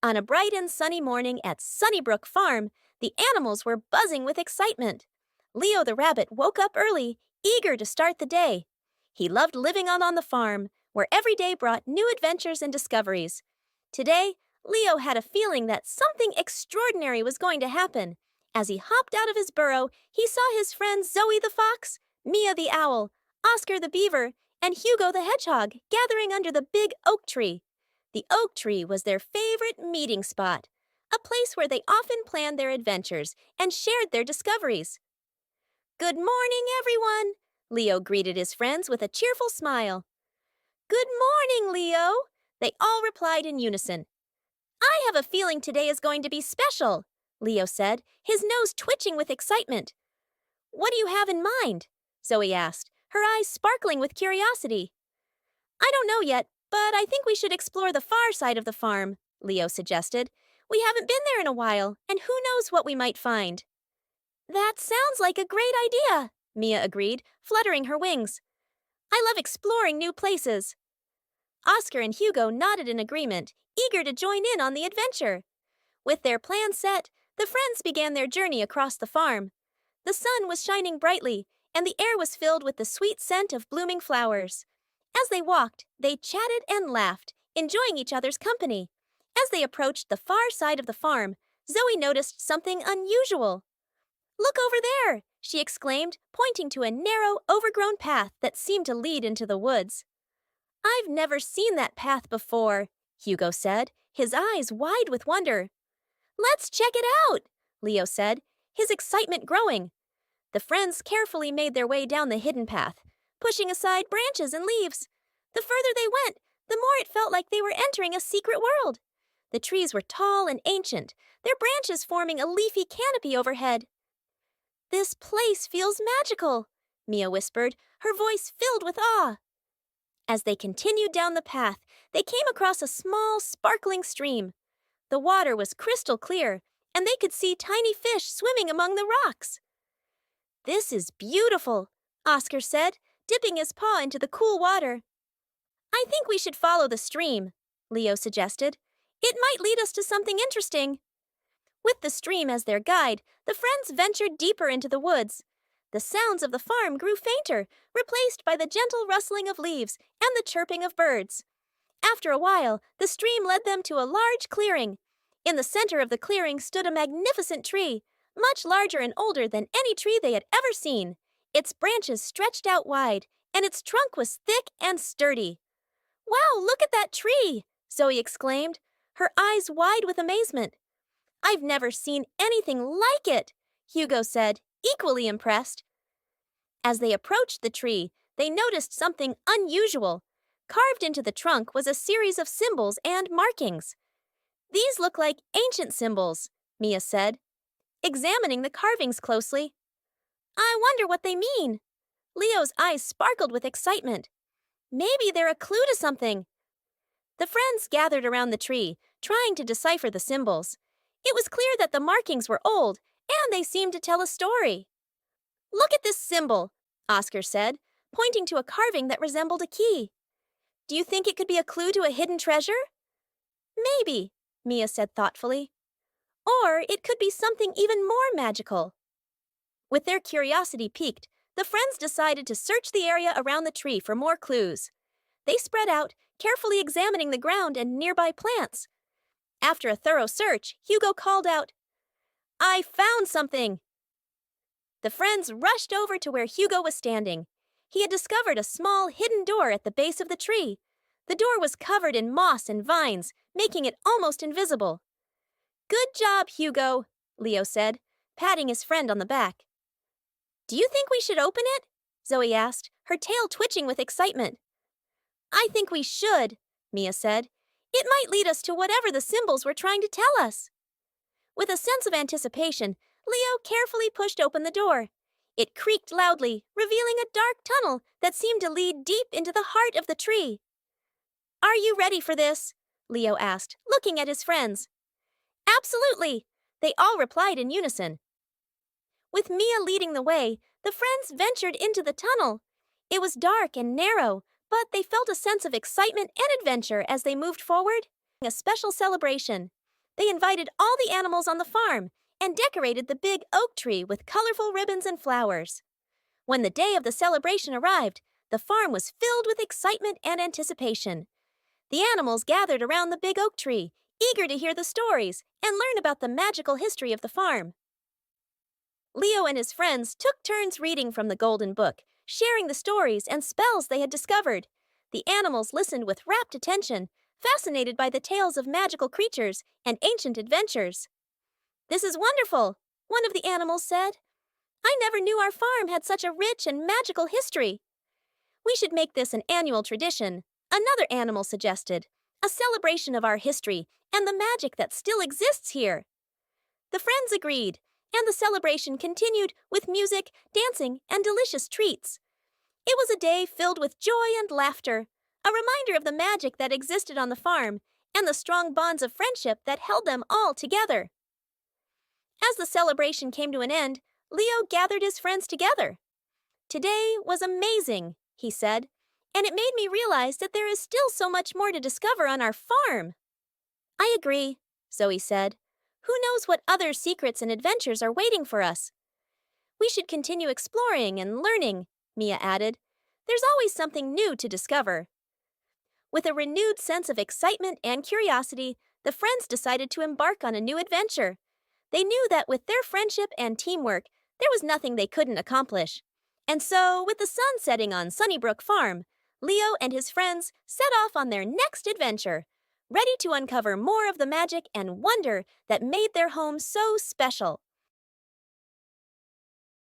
On a bright and sunny morning at Sunnybrook Farm, the animals were buzzing with excitement. Leo the rabbit woke up early, eager to start the day. He loved living on the farm, where every day brought new adventures and discoveries. Today, Leo had a feeling that something extraordinary was going to happen. As he hopped out of his burrow, he saw his friends Zoe the fox, Mia the owl, Oscar the beaver, and Hugo the hedgehog gathering under the big oak tree. The oak tree was their favorite meeting spot, a place where they often planned their adventures and shared their discoveries. "Good morning, everyone!" Leo greeted his friends with a cheerful smile. "Good morning, Leo!" they all replied in unison. "I have a feeling today is going to be special," Leo said, his nose twitching with excitement. "What do you have in mind?" Zoe asked, her eyes sparkling with curiosity. "I don't know yet, but I think we should explore the far side of the farm," Leo suggested. "We haven't been there in a while, and who knows what we might find." "That sounds like a great idea," Mia agreed, fluttering her wings. "I love exploring new places." Oscar and Hugo nodded in agreement, eager to join in on the adventure. With their plan set, the friends began their journey across the farm. The sun was shining brightly, and the air was filled with the sweet scent of blooming flowers. As they walked, they chatted and laughed, enjoying each other's company. As they approached the far side of the farm, Zoe noticed something unusual. "Look over there!" she exclaimed, pointing to a narrow, overgrown path that seemed to lead into the woods. "I've never seen that path before," Hugo said, his eyes wide with wonder. "Let's check it out," Leo said, his excitement growing. The friends carefully made their way down the hidden path, pushing aside branches and leaves. The further they went, the more it felt like they were entering a secret world. The trees were tall and ancient, their branches forming a leafy canopy overhead. "This place feels magical," Mia whispered, her voice filled with awe. As they continued down the path, they came across a small, sparkling stream. The water was crystal clear, and they could see tiny fish swimming among the rocks. "This is beautiful," Oscar said, dipping his paw into the cool water. "I think we should follow the stream," Leo suggested. "It might lead us to something interesting." With the stream as their guide, the friends ventured deeper into the woods. The sounds of the farm grew fainter, replaced by the gentle rustling of leaves and the chirping of birds. After a while, the stream led them to a large clearing. In the center of the clearing stood a magnificent tree, much larger and older than any tree they had ever seen. Its branches stretched out wide, and its trunk was thick and sturdy. "Wow, look at that tree!" Zoe exclaimed, her eyes wide with amazement. "I've never seen anything like it," Hugo said, equally impressed. As they approached the tree, they noticed something unusual. Carved into the trunk was a series of symbols and markings. "These look like ancient symbols," Mia said, examining the carvings closely. "I wonder what they mean." Leo's eyes sparkled with excitement. "Maybe they're a clue to something." The friends gathered around the tree, trying to decipher the symbols. It was clear that the markings were old, and they seemed to tell a story. "Look at this symbol," Oscar said, pointing to a carving that resembled a key. "Do you think it could be a clue to a hidden treasure?" "Maybe," Mia said thoughtfully. "Or it could be something even more magical." With their curiosity piqued, the friends decided to search the area around the tree for more clues. They spread out, carefully examining the ground and nearby plants. After a thorough search, Hugo called out, "I found something!" The friends rushed over to where Hugo was standing. He had discovered a small, hidden door at the base of the tree. The door was covered in moss and vines, making it almost invisible. "Good job, Hugo," Leo said, patting his friend on the back. "Do you think we should open it?" Zoe asked, her tail twitching with excitement. "I think we should," Mia said. "It might lead us to whatever the symbols were trying to tell us." With a sense of anticipation, Leo carefully pushed open the door. It creaked loudly, revealing a dark tunnel that seemed to lead deep into the heart of the tree. "Are you ready for this?" Leo asked, looking at his friends. "Absolutely," they all replied in unison. With Mia leading the way, the friends ventured into the tunnel. It was dark and narrow, but they felt a sense of excitement and adventure as they moved forward. A special celebration. They invited all the animals on the farm and decorated the big oak tree with colorful ribbons and flowers. When the day of the celebration arrived, the farm was filled with excitement and anticipation. The animals gathered around the big oak tree, eager to hear the stories and learn about the magical history of the farm. Leo and his friends took turns reading from the Golden Book, sharing the stories and spells they had discovered. The animals listened with rapt attention, fascinated by the tales of magical creatures and ancient adventures. "This is wonderful," one of the animals said. "I never knew our farm had such a rich and magical history." "We should make this an annual tradition," another animal suggested, "a celebration of our history and the magic that still exists here." The friends agreed, and the celebration continued with music, dancing, and delicious treats. It was a day filled with joy and laughter, a reminder of the magic that existed on the farm and the strong bonds of friendship that held them all together. As the celebration came to an end, Leo gathered his friends together. "Today was amazing," he said, "and it made me realize that there is still so much more to discover on our farm." "I agree," Zoe said. "Who knows what other secrets and adventures are waiting for us?" "We should continue exploring and learning," Mia added. "There's always something new to discover." With a renewed sense of excitement and curiosity, the friends decided to embark on a new adventure. They knew that with their friendship and teamwork, there was nothing they couldn't accomplish. And so, with the sun setting on Sunnybrook Farm, Leo and his friends set off on their next adventure, ready to uncover more of the magic and wonder that made their home so special.